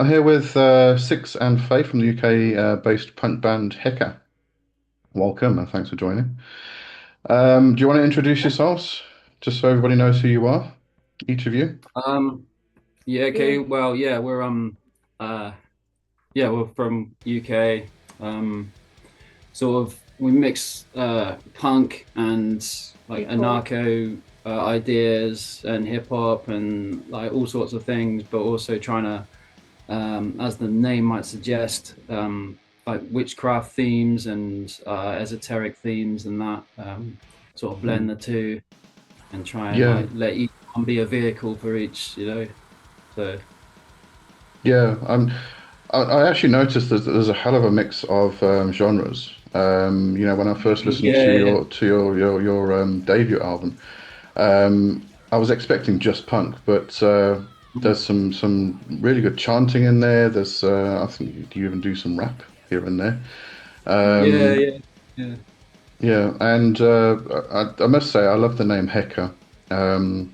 I'm here with Six and Fay from the UK based punk band ḥeKa. Welcome and thanks for joining. Do you want to introduce yourselves just so everybody knows who you are, each of you? Um, yeah, okay. Yeah. Well, uh we're from UK. Sort of we mix punk and like Hip hop. anarcho ideas and hip hop and like all sorts of things, but also trying to as the name might suggest, like witchcraft themes and esoteric themes and that sort of blend Mm. the two and try and Yeah, like let each one be a vehicle for each. So yeah. I actually noticed there's a hell of a mix of genres. When I first listened to yeah, yeah. your debut album, I was expecting just punk, but there's some really good chanting in there. There's I think you even do some rap here and there. Yeah, Um, yeah, yeah. yeah, and I must say I love the name ḥeKa. Um,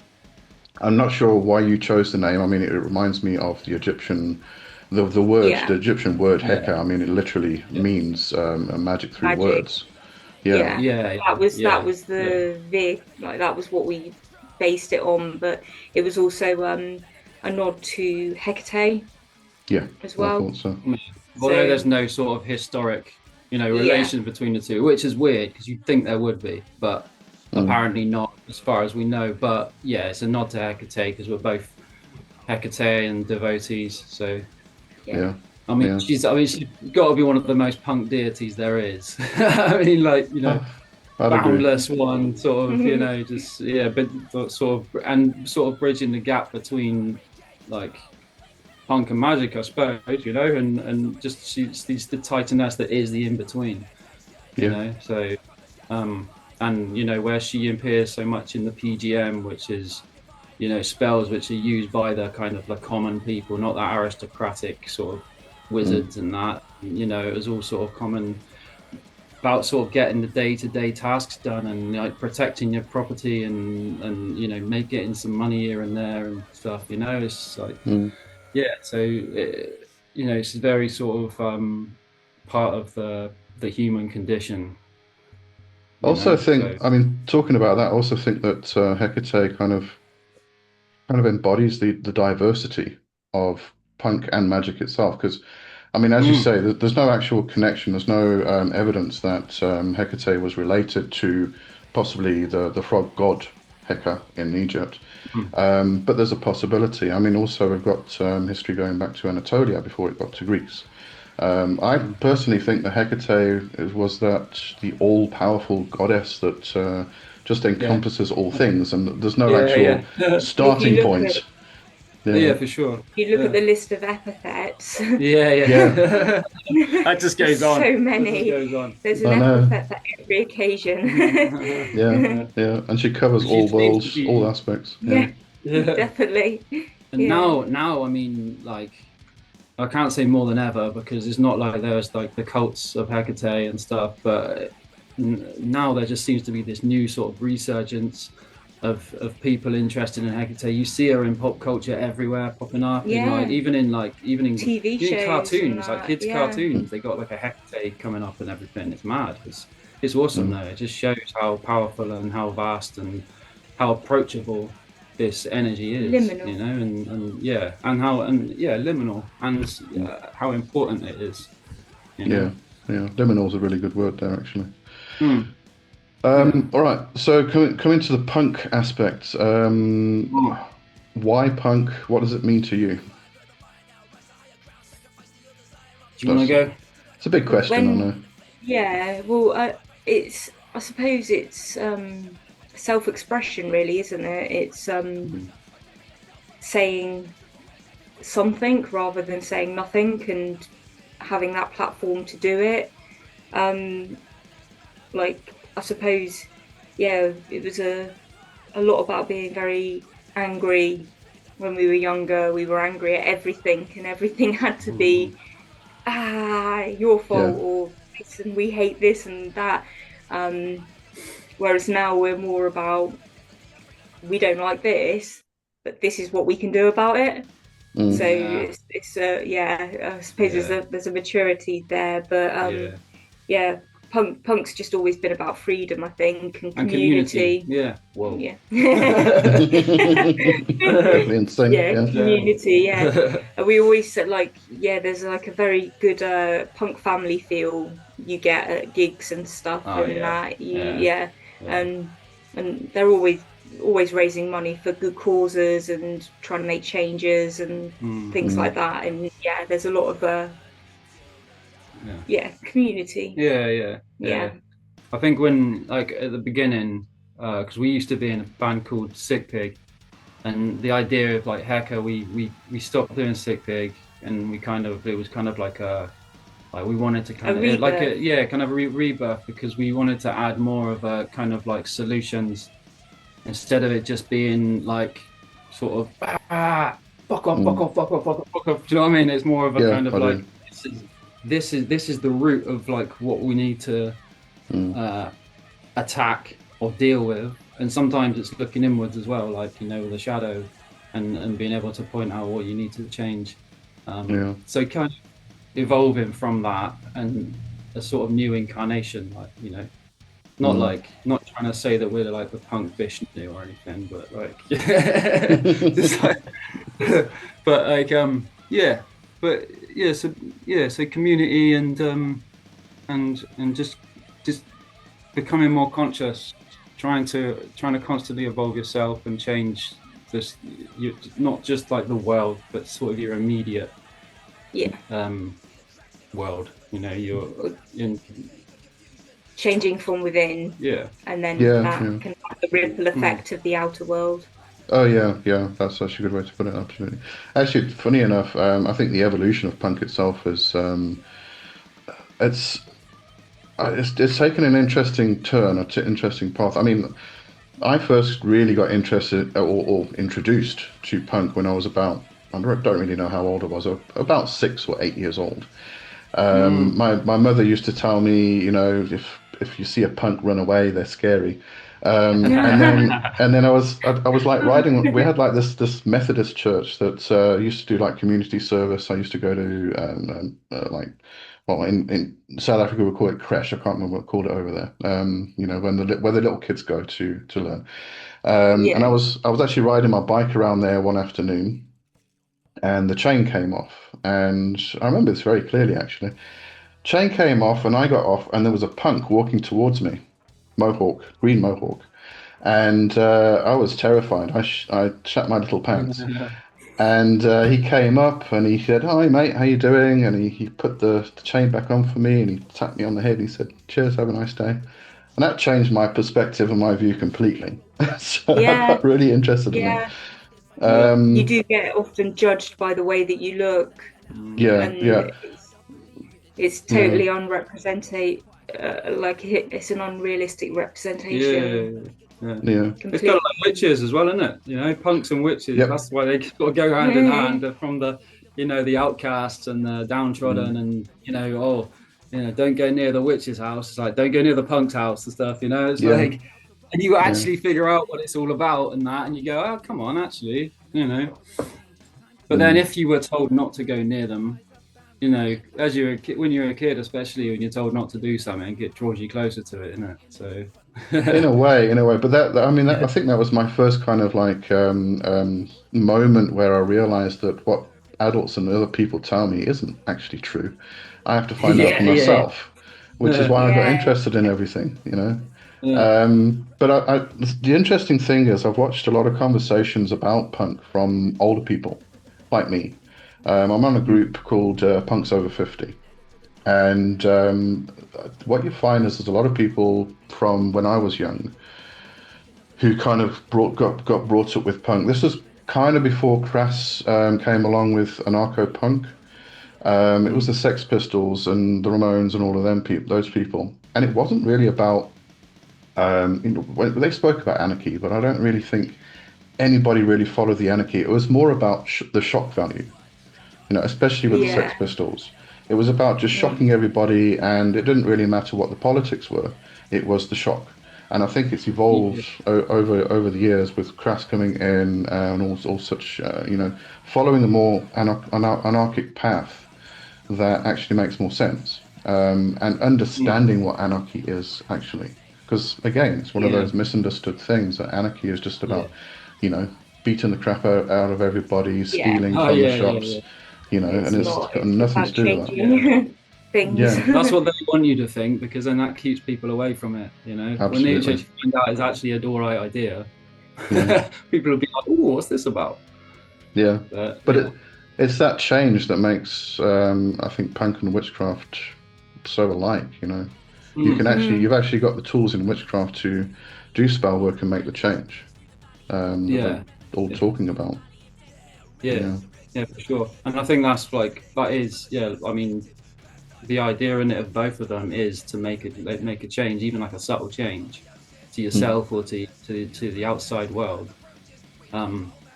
I'm not sure why you chose the name. I mean, it reminds me of the Yeah. Egyptian word Yeah, ḥeKa. I mean, it literally yeah, means a magic through Magic. words. Yeah, Yeah. yeah, That was that yeah, was yeah, the Vic, like that was what we based it on, but it was also a nod to Hecate yeah, as I well. thought so. yeah. Although So there's no sort of historic, yeah. relation between the two, which is weird because you'd think there would be, but Mm, apparently not, as far as we know. But yeah, it's a nod to Hecate because we're both Hecatean devotees. So Yeah. yeah, yeah. I mean, she's got to be one of the most punk deities there is. I mean, like, I'd agree. boundless one, sort of, just yeah, but sort of bridging the gap between like punk and magic, I suppose, and just she's the titaness that is the in between, Yeah, So, um, and where she appears so much in the PGM, which is spells which are used by the kind of the common people, not that aristocratic sort of mm, wizards and that. It was all sort of common about sort of getting the day-to-day tasks done and like protecting your property and make getting some money here and there and stuff. It's like mm. yeah. So it's very sort of part of the human condition. Also, think So I mean, talking about that, I also think that Hecate kind of embodies the diversity of punk and magic itself. Because, I mean, as you mm, say, there's no actual connection. There's no evidence that Hecate was related to possibly the frog god ḥeKa in Egypt. mm, But there's a possibility. I mean, also we've got history going back to Anatolia before it got to Greece. I mm. personally think the was that the all-powerful goddess that just Yeah, encompasses all things, and there's no yeah, actual yeah. If you starting look at point. Yeah, Yeah, for sure. the Yeah. list of epithets, Yeah, yeah, yeah. That just there's goes on. so That just many. goes on. There's an I know. epithet for every occasion. Yeah, Yeah. yeah, and she covers She all seems to worlds, all be, aspects. Yeah, Yeah, yeah. definitely. And Yeah. now, I mean, like, I can't say more than ever because it's not like there's like the cults of Hecate and stuff, but now there just seems to be this new sort of resurgence of people interested in Hecate. You see her in pop culture everywhere, popping up in like Yeah. TV even in shows and cartoons, like that. kids' Yeah. mm, cartoons. They got like a Hecate coming up and everything. It's mad. It's awesome mm, though. It just shows how powerful and how vast and how approachable this energy is, Liminal. and yeah, and how and yeah, liminal and mm. how important it is, you Yeah, know. yeah. Liminal's a really good word there, actually. Mm, yeah. All right, so coming to the punk aspect, Mm. why punk? What does it mean to you? Do you want to That's go? it's a big question, I When know. Yeah, well, it's I suppose it's self-expression, really, isn't it? It's Mm, saying something rather than saying nothing, and having that platform to do it. Um, like I suppose, yeah, it was a lot about being very angry when we were younger. We were angry at everything, and everything had to Mm, be your yeah, fault, or this, and we hate this and that. Um, Whereas now we're more about we don't like this, but this is what we can do about it. Mm. So Yeah, it's yeah, I suppose yeah, there's a maturity there, but yeah. yeah, punk's just always been about freedom, I think, and And community. community. Yeah. Whoa. Yeah. Totally insane. Yeah, Yeah. Yeah. community, yeah. And we always said like, yeah, there's like a very good punk family feel you get at gigs and stuff, Oh and yeah. that you Yeah. yeah, Yeah. and and they're always raising money for good causes and trying to make changes and Mm, things like Mm. that. And yeah, there's a lot of yeah. yeah, community. Yeah. Yeah. Yeah. Yeah. I think when like at the beginning, because we used to be in a band called Sick Pig, and the idea of like ḥeKa, we stopped doing Sick Pig, and we kind of it was kind of like a like we wanted to A kind of like a rebirth. yeah kind of rebirth because we wanted to add more of a kind of like solutions instead of it just being like sort of fuck off, fuck Mm. off, fuck off, fuck off, fuck off. Do you know what I mean? It's more of a Yeah, kind of I like do. this is the root of like what we need to Mm. uh, attack or deal with, and sometimes it's looking inwards as well, like with a shadow, and being able to point out what you need to change. Yeah. So kind of evolving from that and a sort of new incarnation, like not Mm. like not trying to say that we're like the punk Vishnu or anything, but like just like, but like yeah, but so community and just becoming more conscious, trying to constantly evolve yourself and change this, not just like the world, but sort of your immediate Yeah. world. You're in Changing from within, yeah. and then Yeah, that yeah. can have the ripple Mm. effect of the outer world. Oh yeah, yeah. That's such a good way to put it. Absolutely. Actually, funny enough, I think the evolution of punk itself is it's it's taken an interesting turn, interesting path. I mean, I first really got interested or introduced to punk when I was about, don't really know how old I was, about 6 or 8 years old. Mm. My mother used to tell me, if you see a punk run away, they're scary. And then I was like riding. We had like this Methodist church that used to do like community service. I used to go to like, well, in South Africa we call it creche. I can't remember what we called it over there. When where the little kids go to learn. And Yeah. I was actually riding my bike around there one afternoon, and the chain came off. And I remember this very clearly actually. Chain came off, and I got off, and there was a punk walking towards me, mohawk, green mohawk, and I was terrified. I shat my little pants, and he came up and he said, "Hi, mate, how you doing?" And he put the chain back on for me, and he tapped me on the head. And he said, "Cheers, have a nice day." And that changed my perspective and my view completely. So I Yeah. got really interested in it. Yeah. Yeah. You Um, do get often judged by the way that you look, Mm. yeah, and yeah, it's yeah, totally unrepresented. Like it's an unrealistic representation. Yeah. Yeah. yeah. It's kind of Complete. like witches as well, isn't it? Punks and witches. Yep. That's why they sort of go hand in hand. They're from the outcasts and the downtrodden, Mm, and don't go near the witch's house. It's like don't go near the punk's house and stuff. It's yeah, like, and you yeah. actually figure out what it's all about and that, and you go, oh, come on, actually. But then Mm. if you were told not to go near them, as you're a kid, when you're a kid, especially when you're told not to do something, it draws you closer to it, isn't it? So, In a way, but I mean, I think that was my first kind of like moment where I realized that what adults and other people tell me isn't actually true. I have to find out for yeah, yeah, myself, which is yeah, why I got Yeah. interested in everything. yeah. But the interesting thing is, I've watched a lot of conversations about punk from older people like me. I'm on a group called Punks Over 50. And what you find is there's a lot of people from when I was young who kind of got brought up with punk. This was kind of before Crass came along with anarcho punk. It was the Mm. Sex Pistols and the Ramones and all of them people, those people. And it wasn't really about they spoke about anarchy, but I don't really think anybody really followed the anarchy. It was more about the shock value, especially with the Sex Yeah. Pistols. It was about just Yeah. shocking everybody, and it didn't really matter what the politics were. It was the shock. And I think it's Yeah, evolved over the years with Crass coming in and all such, following a more anarchic path that actually makes more sense. And mm, understanding what anarchy is actually. Because again, it's one of yeah, those misunderstood things that anarchy is just yeah. about, you know, beating the crap out of everybody, Yeah, stealing Oh from the yeah, yeah, yeah. shops, and it's it's not. got It's nothing to about do with that. Yeah. changing things. Yeah, That's what they want you to think because then that keeps people away from it. You know, when they absolutely. actually find out it's actually a all right idea, Yeah, people will be like, "Oh, what's this about?" yeah. But But yeah, it's that change that makes, I think, punk and witchcraft so alike. mm, Mm. You've actually got the tools in witchcraft to do spell work and make the change that we're yeah, all yeah, talking about. yeah, Yeah. yeah, for sure. And I think that's like that is, yeah. I mean, the idea in it of both of them is to make a change, even like a subtle change to Mm. yourself or to the outside world.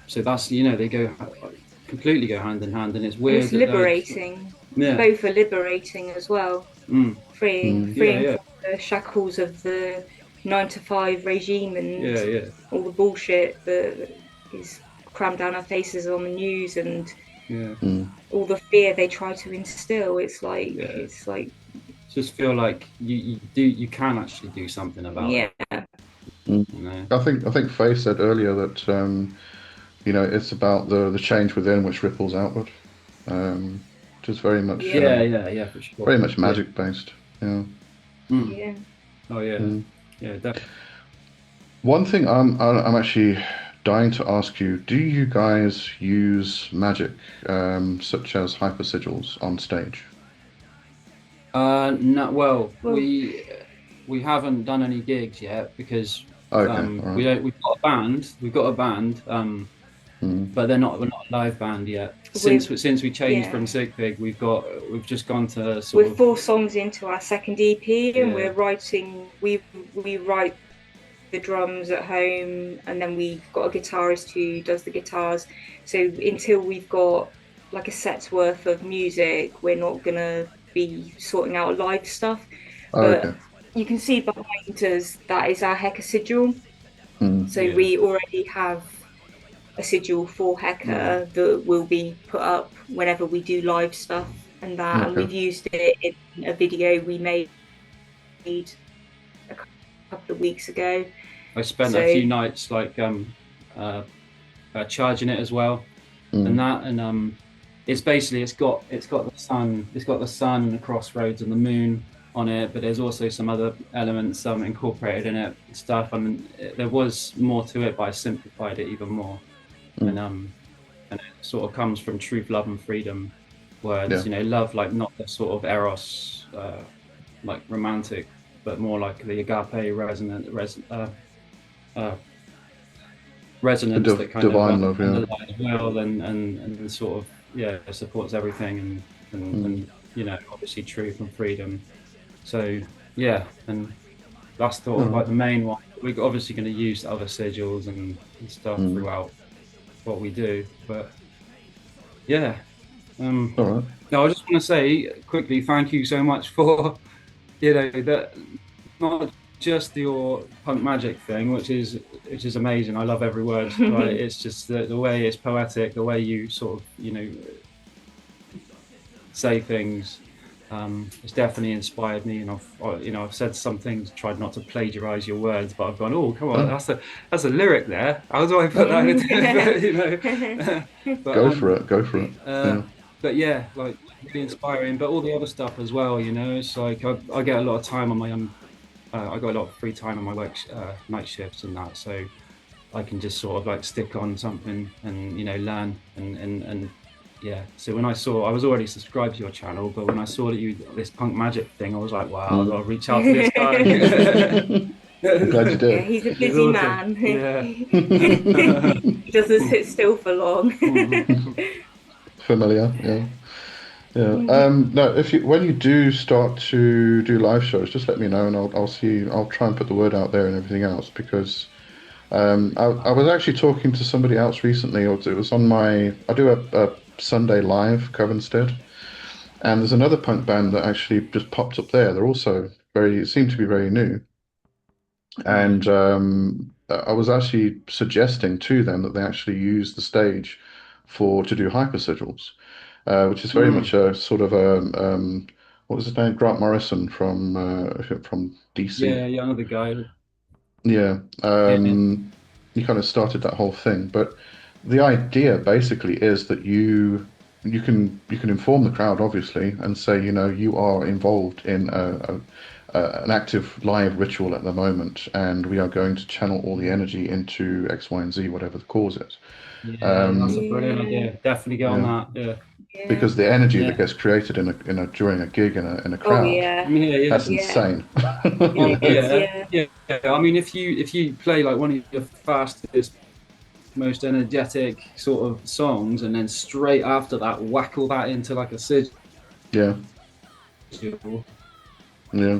So that's they go completely go hand in hand, and it's And it's weird that like liberating. yeah, Both are liberating as well. mm, Mm. yeah, Freeing yeah, from the shackles of the 9 to 5 regime and yeah, yeah, all the bullshit that is crammed down our faces on the news and yeah, Mm. all the fear they try to instill. yeah. It's like Just feel like you can actually do something about yeah, it, Mm. you know. I think Faye said earlier that it's about the change within which ripples outward, which is yeah, Yeah, yeah, for sure. very much Yeah. magic based. Yeah. Mm. yeah. Oh yeah, Mm. yeah, definitely. One thing I'm actually dying to ask you: do you guys use magic, such as hyper sigils, on stage? No, well, Well, we haven't done any gigs yet because Okay, all we right. don't. We've got a band, Mm. but we're not a live band yet. we're Since we changed from yeah. Sick Pig, we've just gone to We're sort of 4 songs into our second EP, and yeah, we're writing. We write the drums at home, and then we've got a guitarist who does the guitars. So until we've got like a set's worth of music, we're not gonna be sorting out live stuff. Okay. But you can see behind us that is our ＨeKa sigil. Mm. So yeah, we already have a sigil for mm, ＨeKa that will be put up whenever we do live stuff and that. And Okay. we've used it in a video we made a couple of weeks ago. I spent a So few nights uh, charging it as well, and Mm. that and it's basically it's got the sun and the crossroads and the moon on it, but there's also some other elements incorporated in it stuff. I mean, there was more to it, but I simplified it even more, and Mm. um and it sort of comes from truth, love, and freedom words. Yeah. You know, love like not the sort of eros like romantic, but more like the agape uh, The resonance that kind of divine love. Yeah. underlies will and sort of yeah supports everything Mm. and obviously truth and freedom. So yeah, and that's sort All of right. like the main one. We're obviously going to use other sigils and stuff Mm. throughout what we do, but yeah. Um, All right. no, I just want to say quickly, thank you so much for that not just your punk magic thing, which is amazing. I love every word. Like it's just the way it's poetic, the way you sort of say things. It's definitely inspired me, and I've said some things, tried not to plagiarize your words, but I've gone, oh come on, Oh, that's a lyric there. How do I put that into but go for it. Go for it. uh, Yeah. but yeah, like really inspiring. But all the other stuff as well, it's like I get a lot of time on my I got a lot of free time on my night shifts and that, so I can just sort of like stick on something and learn and yeah. So when I was already subscribed to your channel, but when I saw that you this punk magic thing, I was like, wow, I've got Mm. to reach out to this guy. I'm glad you yeah, did. he's a It's busy awesome. man. Yeah. He doesn't sit still for long. Familiar. Yeah. Yeah. No, if you when you do start to do live shows, just let me know and I'll see. I'll try and put the word out there and everything else because I was actually talking to somebody else recently, or it was on I do a Sunday live Covenstead, and there's another punk band that actually just popped up there. They're also seem to be very new, And I was actually suggesting to them that they actually use the stage to do hyper sigils, which is very Mm. much a sort of a what was his name? Grant Morrison from DC. Yeah, yeah, another guy. Yeah, Yeah, he kind of started that whole thing. But the idea basically is that you can inform the crowd obviously and say, you are involved in an active live ritual at the moment, and we are going to channel all the energy into X, Y, and Z, whatever the cause is. yeah, that's a Um, brilliant Yeah, idea. Definitely get on yeah, that. Yeah, yeah. because the energy that yeah, gets created in a during a gig in a Oh crowd, yeah, yeah, yeah. that's yeah. insane. It Oh is. yeah, Yeah, yeah, yeah. I mean, if you play like one of your fastest, most energetic sort of songs, and then straight after that, whack all that into like a sigil, Yeah, yeah,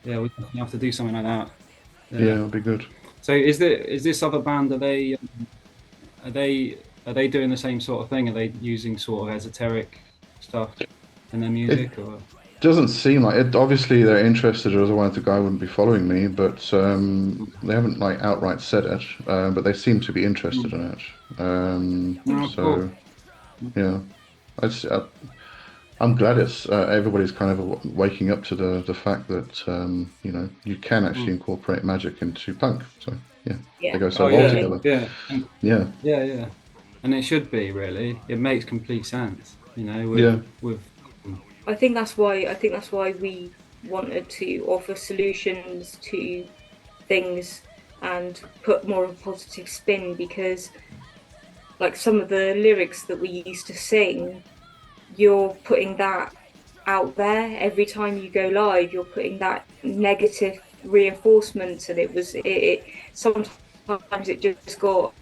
yeah, we definitely have to do something like that. yeah, Yeah. it'll be good. So is this other band? Are they are they doing the same sort of thing? Are they using sort of esoteric stuff in their It music, or? doesn't seem like it. Obviously, they're interested, or otherwise the guy wouldn't be following me. But they haven't like outright said it. But they seem to be interested in it. Oh, cool. So yeah, I just, I'm glad it's everybody's kind of waking up to the fact that you can actually Mm. incorporate magic into punk. So yeah, they yeah, go so Oh well yeah, definitely. together. yeah, Yeah, yeah, yeah. And it should be really. It makes complete sense, yeah, with. I think that's why we wanted to offer solutions to things and put more of a positive spin, because like some of the lyrics that we used to sing, you're putting that out there every time you go live, you're putting that negative reinforcement, and it sometimes it just got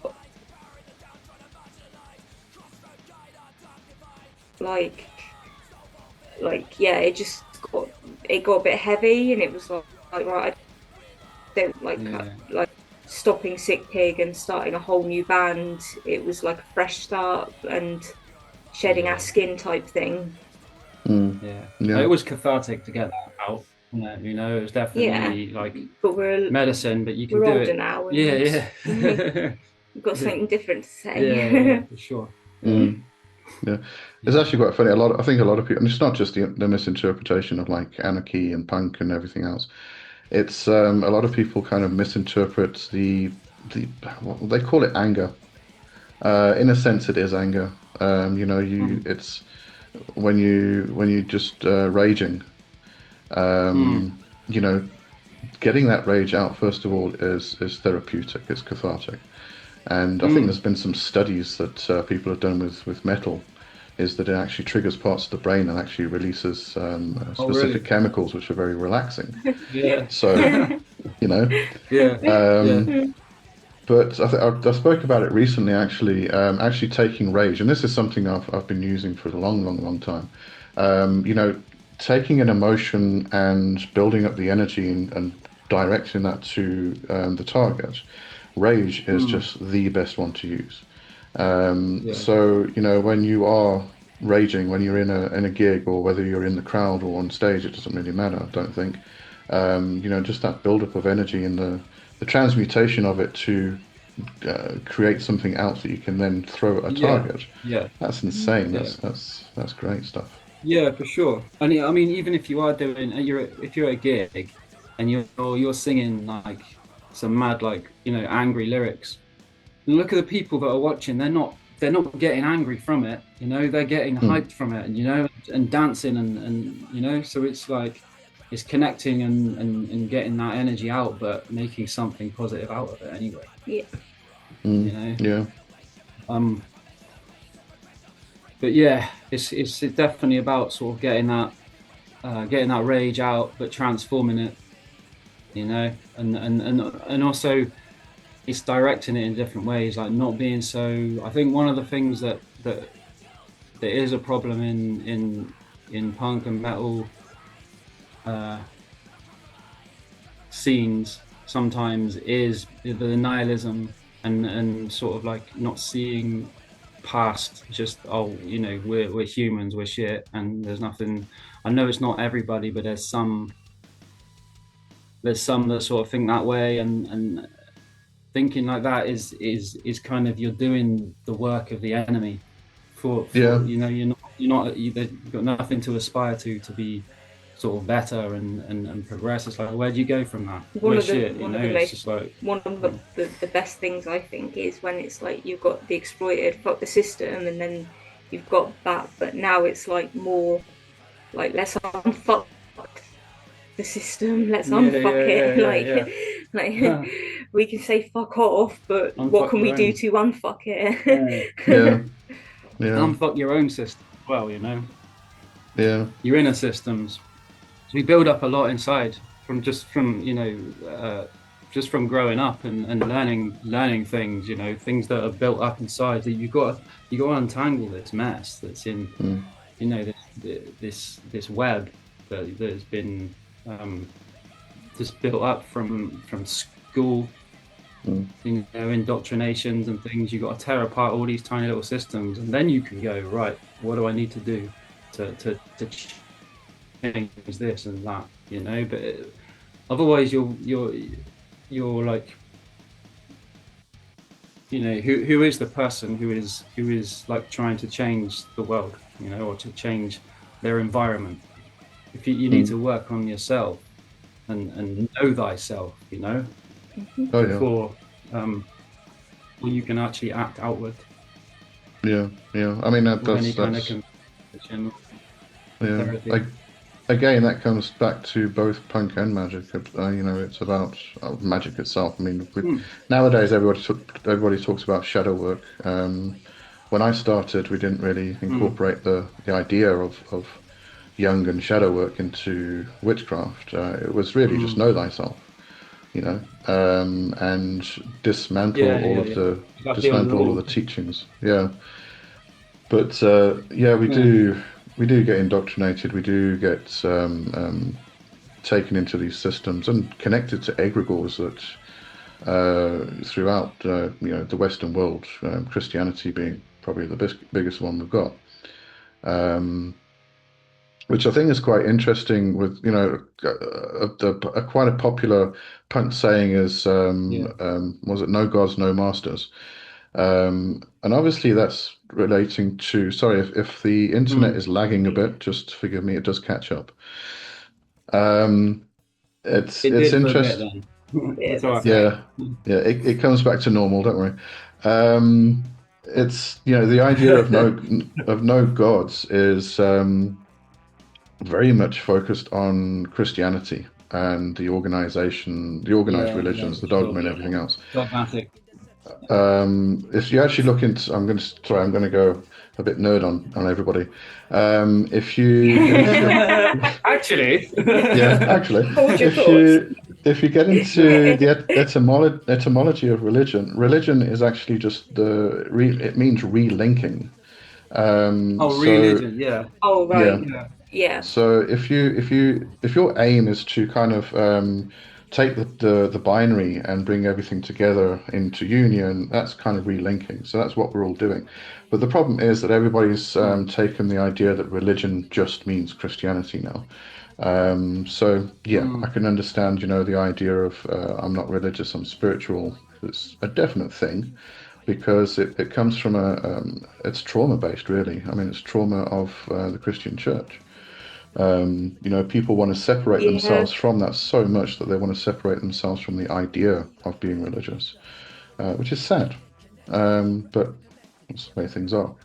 like yeah, it got a bit heavy, and it was like right, I don't Yeah, like stopping Sick Pig and starting a whole new band. It was like a fresh start and shedding our yeah, skin type thing. mm, yeah. yeah, It was cathartic to get that out. It was Yeah, definitely like but we're medicine, but you can we're do older it. now, Yeah, and we've yeah, got yeah, something different to yeah, yeah, say. for sure. Yeah, mm, yeah. It's yeah. actually quite funny. I think a lot of people, and it's not just the misinterpretation of like anarchy and punk and everything else. It's a lot of people kind of misinterpret the what they call it anger. In a sense, it is anger. Mm, it's when you just raging. mm, Um, you know, getting that rage out first of all is therapeutic. It's cathartic, and I think mm. there's been some studies that people have done with metal, is that it actually triggers parts of the brain and actually releases Oh, specific really? chemicals which are very relaxing. Yeah, So, you know, yeah, yeah. um, but I spoke about it recently, actually, actually taking rage, and this is something I've been using for a long, long, long time. Taking an emotion and building up the energy and directing that to the target. Rage is Mm, just the best one to use. yeah, So, when you are raging, when you're in a gig, or whether you're in the crowd or on stage, it doesn't really matter, I don't think. Just that buildup of energy and the transmutation of it to create something else that you can then throw at a yeah, target. yeah, That's insane. yeah. That's great stuff. Yeah, for sure. And I mean, even if you are doing, if you're at a gig and you're singing like some mad, like angry lyrics, look at the people that are watching. They're not getting angry from it. They're getting Mm, hyped from it, and and dancing, and. So it's like it's connecting and getting that energy out, but making something positive out of it anyway. Yeah, You mm, know. yeah, Um. But yeah, it's definitely about sort of getting that rage out, but transforming it, and also it's directing it in different ways, like not being so. I think one of the things that is a problem in punk and metal uh, scenes sometimes is the nihilism and sort of like not seeing past just we're humans, we're shit, and there's nothing. I know it's not everybody, but there's some there's some that sort of think that way, and thinking like that is kind of, you're doing the work of the enemy for Yeah, you've got nothing to aspire to be sort of better and progress. It's like, where do you go from that? one We're of the shit, one of the it's most just like, one of the best things I think is when it's like you've got the exploited, fuck the system, and then you've got that, but now it's like more like let's unfuck the system, let's yeah, unfuck yeah, it. yeah, yeah, Like yeah. we can say fuck off, but what Unfuck can your we do own. to unfuck Yeah. yeah, it? yeah, Unfuck your own system as well, yeah, your inner systems. So we build up a lot inside from just from growing up and learning things, things that are built up inside, that you got to untangle this mess that's in, mm, this web that has been, just built up from school, mm, indoctrinations and things. You got to tear apart all these tiny little systems, and then you can go, right, what do I need to do to change this and that, but otherwise you're like, who is the person who is like trying to change the world, or to change their environment. If you need mm. to work on yourself and know thyself, Oh yeah, before, you can actually act outward yeah, yeah. I mean with any kind of that's conviction, yeah. clarity. Again, that comes back to both punk and magic. It's about magic itself. I mean, Hmm. nowadays everybody talks about shadow work. When I started, we didn't really Hmm. incorporate the idea of Jung and shadow work into witchcraft. It was really just Hmm. know thyself, and dismantle Yeah, all yeah, of yeah. the That's the rule. teachings. Yeah, but yeah, Yeah. we do get indoctrinated. We do get taken into these systems and connected to egregores that throughout the Western world, Christianity being probably the biggest one we've got, um, which I think is quite interesting. With quite a popular punk saying is Yeah. was it no gods, no masters, and obviously that's relating to, sorry if the internet Hmm. is lagging a bit, just forgive me, it does catch up. Um, It it's did for a bit interest. then. Yeah, It's all that's right. right. Yeah, yeah, it comes back to normal, don't worry. It's the idea of no gods is very much focused on Christianity and the organized Yeah, yeah, religions, for the sure. dogma and everything else. Dogmatic. If you actually look into, I'm going to go a bit nerd on everybody. If you get into Actually. Yeah, actually, Hold your if thoughts. you get into the etymology of religion, religion is actually just it means relinking. Oh, So religion. Yeah. Oh yeah, right, Yeah. yeah. so if your aim is to kind of take the binary and bring everything together into union, that's kind of relinking. So that's what we're all doing. But the problem is that everybody's Hmm. taken the idea that religion just means Christianity now. So yeah, I Hmm. can understand, the idea of I'm not religious, I'm spiritual. It's a definite thing because it comes from it's trauma based, really. I mean, it's trauma of the Christian church. People want to separate Yeah, themselves from that so much that they want to separate themselves from the idea of being religious, which is sad. But that's the way things are.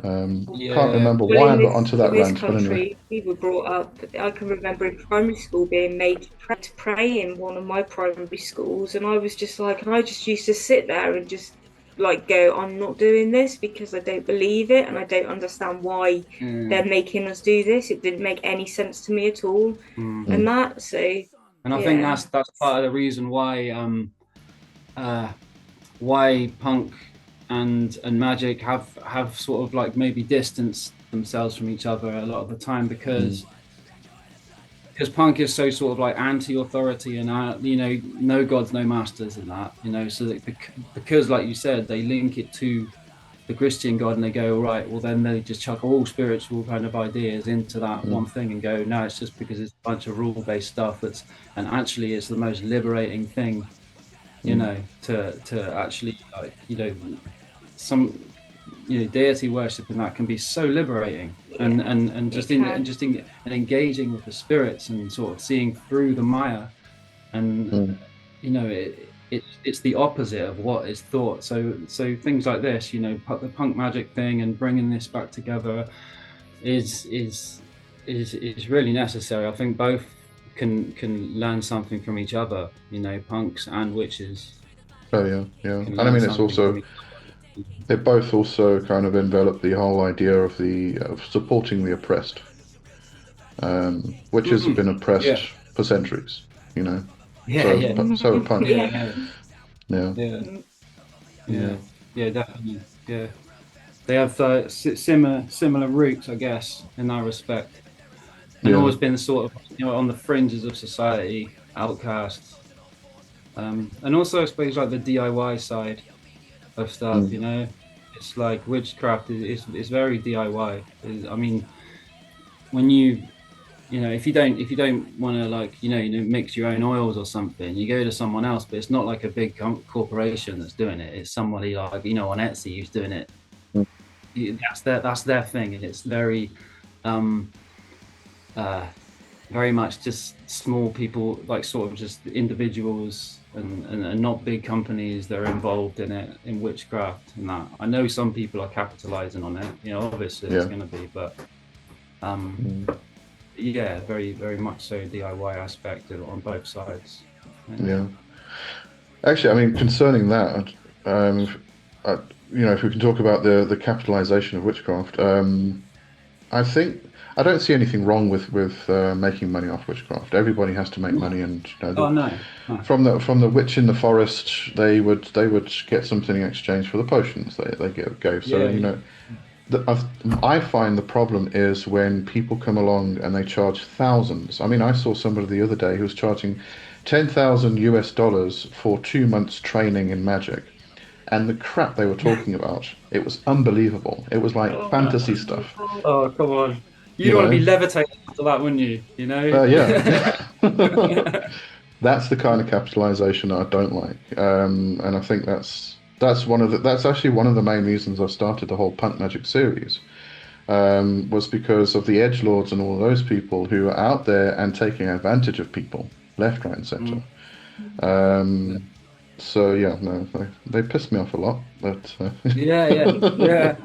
Can't Yeah. remember well, why I got onto in that this rant, but anyway. country, we were brought up. I can remember in primary school being made to pray in one of my primary schools, and I was just like, and I just used to sit there and just like go, I'm not doing this because I don't believe it, and I don't understand why they're Hmm. making us do this. It didn't make any sense to me at all, Hmm. and Mm, that so And I think yeah, that's part of the reason uh why punk and magic have sort of like maybe distanced themselves from each other a lot of the time, mm, because punk is so sort of like anti-authority, and no gods, no masters, and that, so that, because like you said, they link it to the Christian God, and they go, all right, well then they just chuck all spiritual kind of ideas into that one Mm. thing and go, no, it's just because it's a bunch of rule-based stuff that's, and actually it's the most liberating thing, Mm. to actually, like, some, deity worship, and that can be so liberating, and Yeah, and it just in and can. just in and engaging with the spirits and sort of seeing through the Maya, and Mm. it's the opposite of what is thought. So things like this, the punk magic thing and bringing this back together is is is really necessary. I think both can learn something from each other. Punks and witches Oh yeah, yeah. can And I learn mean, it's something from also each other. they both also kind of envelop the whole idea of the of supporting the oppressed, which has Mhm. been oppressed Yeah, for centuries, you know. yeah, So, yeah, so are punks. Yeah. yeah, Yeah, yeah, Mm, yeah, yeah, yeah, definitely. Yeah, they have similar roots, I guess, in that respect, and yeah. always been sort of on the fringes of society, outcasts, and also I suppose like the DIY side of stuff. Mm. It's like witchcraft is very DIY. I mean, when if you don't want to, like, mix your own oils or something, you go to someone else, but it's not like a big corporation that's doing it. It's somebody like, on Etsy who's doing it. Mm. That's their thing, and it's um uh very much just small people, like sort of just individuals, and not big companies that are involved in it, in witchcraft and that. I know some people are capitalizing on it, obviously there's Yeah. going to be, but um Mm. yeah, very very much so DIY aspect on both sides. Yeah. Yeah. Actually, I mean, concerning that, um, uh, if we can talk about the capitalization of witchcraft, I think I don't see anything wrong with making money off witchcraft. Everybody has to make No. money, and Oh no, no. from the witch in the forest, they would get something in exchange for the potions they gave. So Yeah, yeah. I find the problem is when people come along and they charge thousands. I mean, I saw somebody the other day who was charging 10,000 US dollars for 2 months training in magic, and the crap they were talking about, it was unbelievable. It was like oh fantasy my stuff, God. Oh, come on. you You'd want to be know. levitating after that, wouldn't you? Yeah. That's the kind of capitalization I don't like, and I think that's actually one of the main reasons I started the whole Punk Magic series, was because of the edgelords and all those people who are out there and taking advantage of people left, right, and center. Mm. Um, so yeah, no, they pissed me off a lot, but Yeah, yeah, yeah.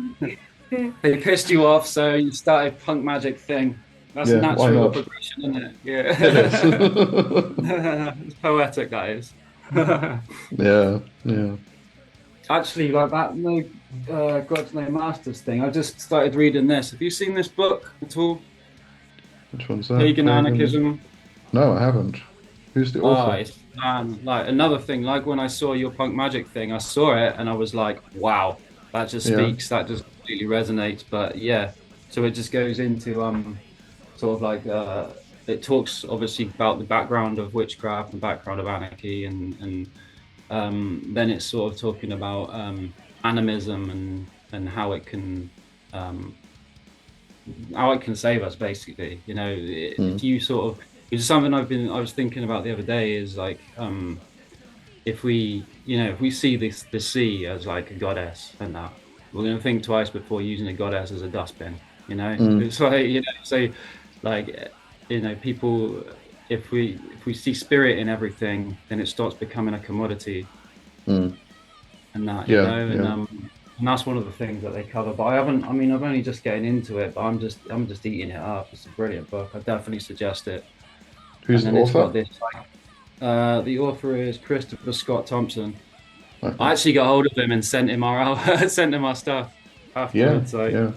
Yeah. They pissed you off, so you started punk magic thing. That's yeah, why natural not? progression, isn't it? It is. Yeah. It's poetic, that is. Yeah, yeah. Actually, like that no God's No Masters thing. I just started reading this. Have you seen this book at all? Which one's that? Pagan Pagan? Anarchism. No, I haven't. Who's the Oh, author? it's like another thing. Like when I saw your punk magic thing, I saw it and I was like, wow, that just Yeah. speaks. That just completely resonates. But yeah, so it just goes into sort of like it talks obviously about the background of witchcraft, the background of anarchy, and then it's sort of talking about animism and um, how it can save us, basically. Mm. If you sort of, it's something I was thinking about the other day, is like, if we see the sea as like a goddess, and that we're going to think twice before using a goddess as a dustbin. Mm. It's like, so like, people, if we see spirit in everything, then it starts becoming a commodity, Mm. and that, Yeah, and yeah. that's one of the things that they cover. But I haven't. I mean, I'm only just getting into it, but I'm just eating it up. It's a brilliant book. I definitely suggest it. Who's And the then it's author? got this. Like, the author is Christopher Scott Thompson. I Okay. actually got hold of him and sent him our sent him our stuff Yeah, afterwards. Like, yeah.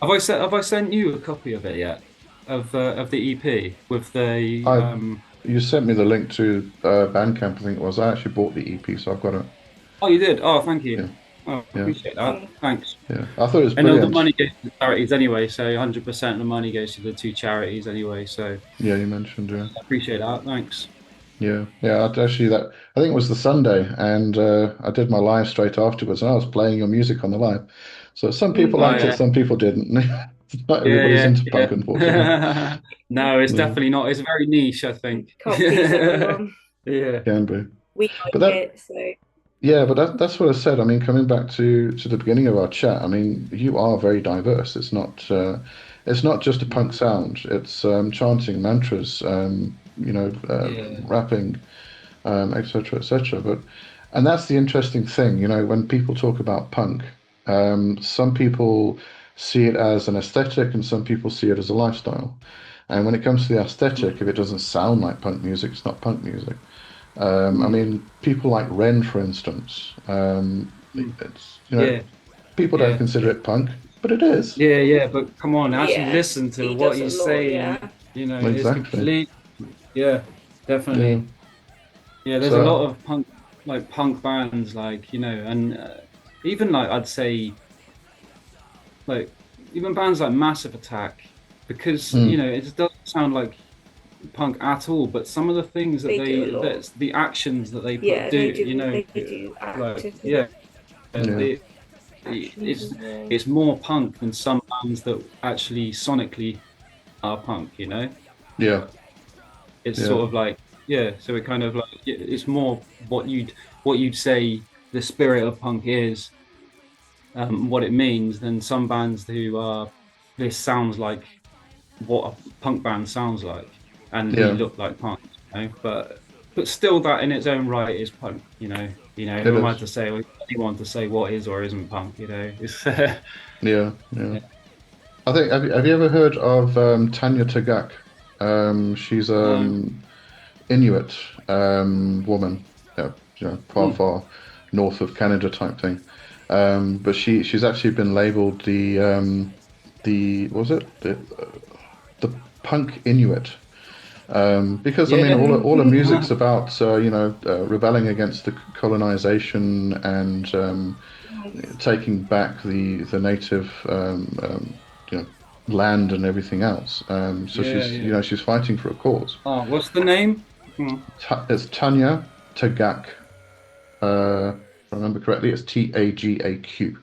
have I sent you a copy of it yet? Of the EP with the I You sent me the link to Bandcamp, I think it was. I actually bought the EP, so I've got it. Oh, you did. Oh, thank you. Yeah, Oh, yeah, appreciate that. Mm. Thanks. yeah. I thought it was And all the brilliant. money goes to the charities anyway, so 100% of the money goes to the two charities anyway. So Yeah, you mentioned, yeah. I appreciate that. Thanks. Yeah, yeah. Actually, I think it was the Sunday, and I did my live straight afterwards, and I was playing your music on the live. So some people Oh liked it, yeah, some people didn't. Not everybody's yeah, into yeah, punk, unfortunately. yeah. No, it's Yeah, definitely not. It's very niche, I think. Can't please everyone. Yeah. can be. We But like that, it, so yeah, but that's what I said. I mean, coming back to the beginning of our chat, I mean, you are very diverse. It's not just a punk Mm. sound. It's chanting mantras, Yeah. rapping, etc., etc. But and that's the interesting thing, when people talk about punk, some people see it as an aesthetic, and some people see it as a lifestyle. And when it comes to the aesthetic, if it doesn't sound like punk music, it's not punk music. I Mm. mean, people like Ren, for instance, Mm. it's, Yeah. people don't Yeah. consider it punk, but it is. Yeah. Yeah. But come on, actually yeah, listen to he what does a he's lot. saying. Yeah, It's Exactly. complete. Yeah, Yeah. definitely. Yeah, there's a lot So, of punk bands, and even like I'd say like even bands like Massive Attack, because mm, it just doesn't sound like punk at all. But some of the things they do a lot. that's the actions that they put Yeah, do, they do. They do like active yeah, yeah, the actions it's as well. it's more punk than some bands that actually sonically are punk. yeah, It's yeah, sort of like yeah, so it kind of like it's more what you'd say the spirit of punk is, what it means, than some bands who are this sounds like what a punk band sounds like, and we yeah, look like punk, but still that in its own right is punk. it Who am I is. to say, or anyone to say what is or isn't punk? It's Yeah, yeah. I think, have you ever heard of Tanya Tagaq? She's no. Inuit woman, yeah, far, Mm. far north of Canada type thing. But she's actually been labeled the what was it the punk Inuit, because I mean Yeah. all the music's about rebelling against the colonization and Nice. taking back the native land and everything else. So Yeah, she's yeah. she's fighting for a cause. Oh, what's the name? Hmm. It's Tanya Tagaq. If I remember correctly, it's Tagaq,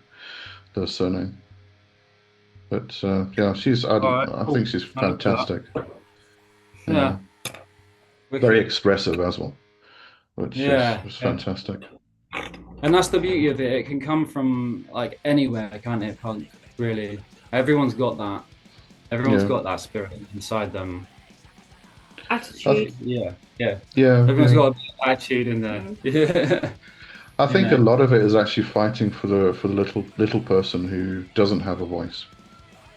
the surname. But yeah, All right, I think cool. she's I'll look for fantastic. that. Yeah, Yeah, very wicked. expressive as well, which is Yeah, was yeah. fantastic. And that's the beauty of it. It can come from like anywhere, can't it? Punk, really. Everyone's got that. Everyone's Yeah, got that spirit inside them. I th Attitude. Yeah, yeah. yeah, Everyone's yeah. got a bit of attitude in there. Mm. Yeah, I you think a know. lot of it is actually fighting for the little person who doesn't have a voice.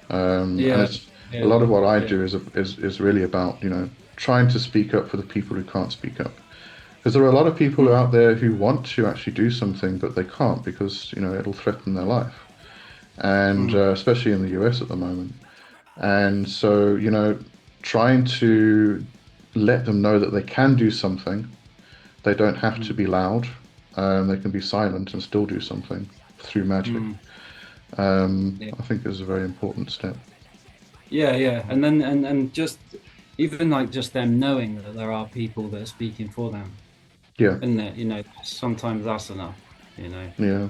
And Yeah, it's a yeah, lot of what I yeah. do is really about trying to speak up for the people who can't speak up. Because there are a lot of people Mm, out there who want to actually do something, but they can't because it'll threaten their life, and mm, especially in the US at the moment. And so trying to let them know that they can do something. They don't have to mm, be loud. They can be silent and still do something through magic. mm. Yeah, I think is a very important step. yeah, yeah. And then and just even like just them knowing that there are people that are speaking for them, Yeah, and that sometimes that's enough. You know. yeah,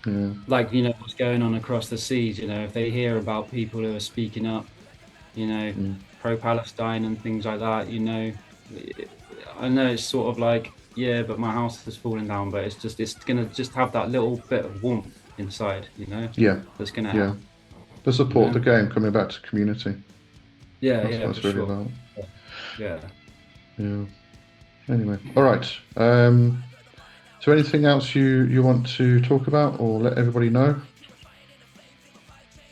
yeah, Like what's going on across the seas, if they hear about people who are speaking up, you know mm, pro-Palestine and things like that, I know it's sort of like, yeah, but my house is falling down, but it's gonna just have that little bit of warmth inside, yeah, that's gonna yeah. help. The you support, know the game, coming back to community. yeah, That's yeah, what for it's really sure. about. Yeah. Yeah. Anyway, all right. So anything else you want to talk about or let everybody know?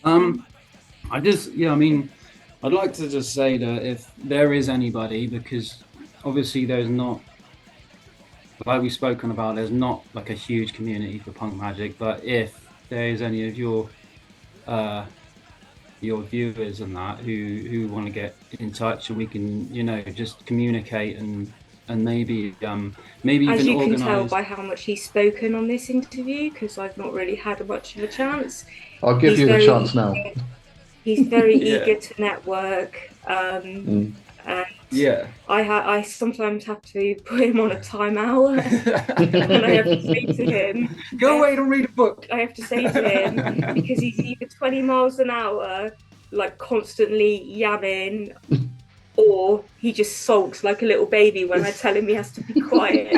um I just, yeah, I mean, I'd like to just say that if there is anybody, because obviously there's not, like we've spoken about, there's not like a huge community for punk magic. But if there is any of uh your viewers and that who want to get in touch, and we can just communicate, and maybe As even you can tell organize. by how much he's spoken on this interview, because I've not really had much of a chance. I'll give He's you the very chance now. eager. He's very Yeah. eager to network, Mm, Yeah. I sometimes have to put him on a timeout, and I have to say to him, Go away and read a book. I have to say to him, because he's either 20 miles an hour, like constantly yamming, or he just sulks like a little baby when I tell him he has to be quiet.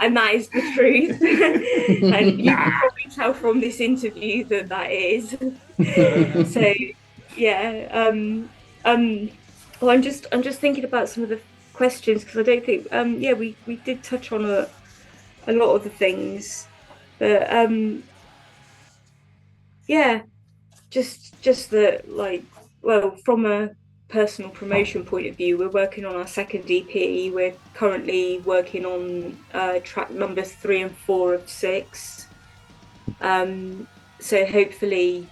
And that is the truth. And you can probably tell from this interview that that is. So yeah. Well, I'm just thinking about some of the questions, because I don't think yeah, we did touch on a lot of the things, but yeah, just that, like, well, from a personal promotion point of view, we're working on our second EP. We're currently working on track numbers 3 and 4 of 6. So hopefully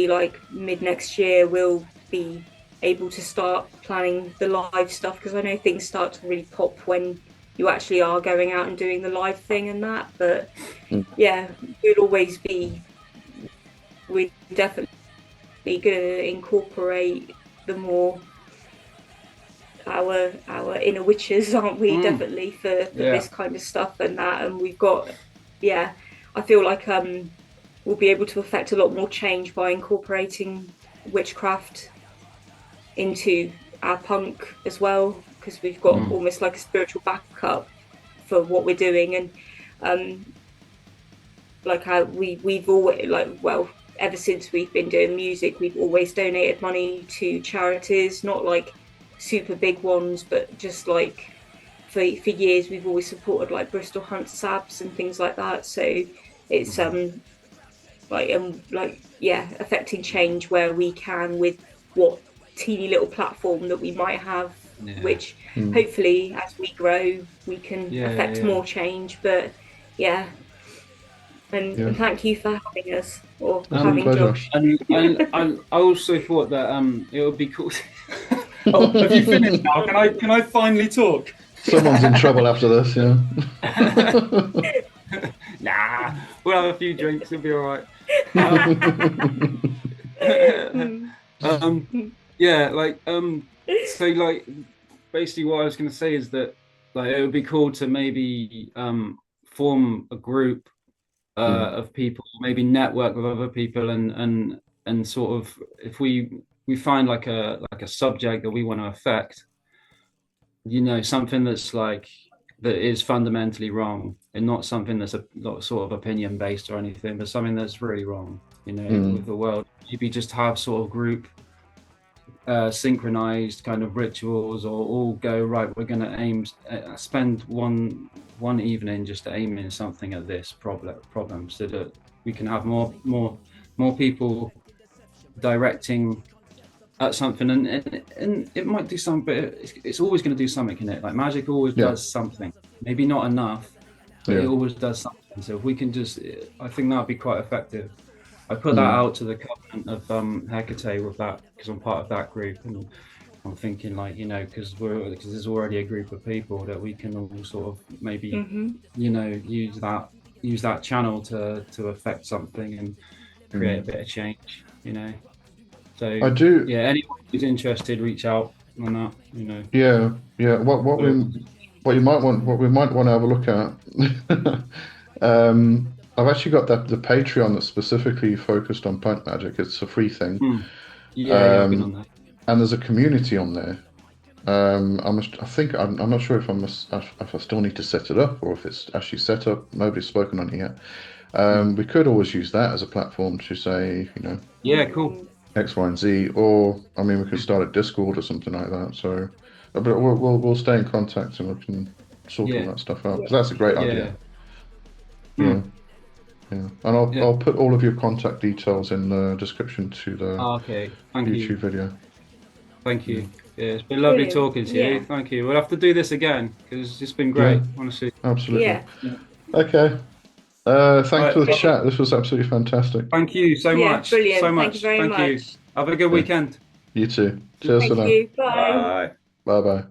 like mid next year we'll be able to start planning the live stuff, because I know things start to really pop when you actually are going out and doing the live thing and that. But yeah, we're definitely going to incorporate the more our inner witches, aren't we? Definitely for this kind of stuff and that. And we've got, yeah, I feel like we'll be able to affect a lot more change by incorporating witchcraft into our punk as well, because we've got almost like a spiritual backup for what we're doing. And like how we've always, like, well, ever since we've been doing music, we've always donated money to charities, not like super big ones, but just like for years we've always supported like Bristol Hunt Sabs and things like that. So it's yeah, affecting change where we can with what teeny little platform that we might have, which hopefully as we grow we can affect more change. But yeah, and thank you for having us, or having Josh. And I also thought that it would be cool. Oh, have you finished now? Can I finally talk? Someone's in trouble after this, yeah. Nah, we'll have a few drinks, it'll be all right. Yeah, like so like basically what I was going to say is that like it would be cool to maybe form a group of people, maybe network with other people, and sort of, if we find like a subject that we want to affect, you know, something that's like that is fundamentally wrong, and not something that's not sort of opinion based or anything, but something that's really wrong, you know, with the world. Maybe just have sort of group synchronized kind of rituals, or all go, right, we're going to spend one evening just aiming something at this problem, so that we can have more people directing at something, and it might do something, but it's always going to do something in it. Like Magick always does something, maybe not enough, but it always does something. So if we can just, I think that would be quite effective. I put that out to the covenant of HeKa with that, because I'm part of that group, and I'm thinking, like, you know, because there's already a group of people that we can all sort of maybe you know, use that channel to affect something and create a bit of change, you know. So I do. Yeah, anyone who's interested, reach out on that, you know. Yeah. What we might want to have a look at. I've actually got the Patreon that's specifically focused on punk magic. It's a free thing. Yeah, I've been on that. And there's a community on there. I'm not sure if I still need to set it up, or if it's actually set up. Nobody's spoken on it yet. We could always use that as a platform to say, you know, yeah, cool, X, Y, and Z, or I mean, we could start a Discord or something like that. So, but we'll stay in contact, and we can sort all that stuff out, because that's a great idea. Yeah. And I'll put all of your contact details in the description to the YouTube video. Thank you. Yeah, it's been lovely talking to you. Thank you. We'll have to do this again, because it's been great, honestly. Absolutely. Yeah. Okay. Thanks for the chat. This was absolutely fantastic. Thank you so much. Brilliant. So much. Thank you very much. Have a good weekend. You too. Cheers for now. Thank you. Bye. Bye bye.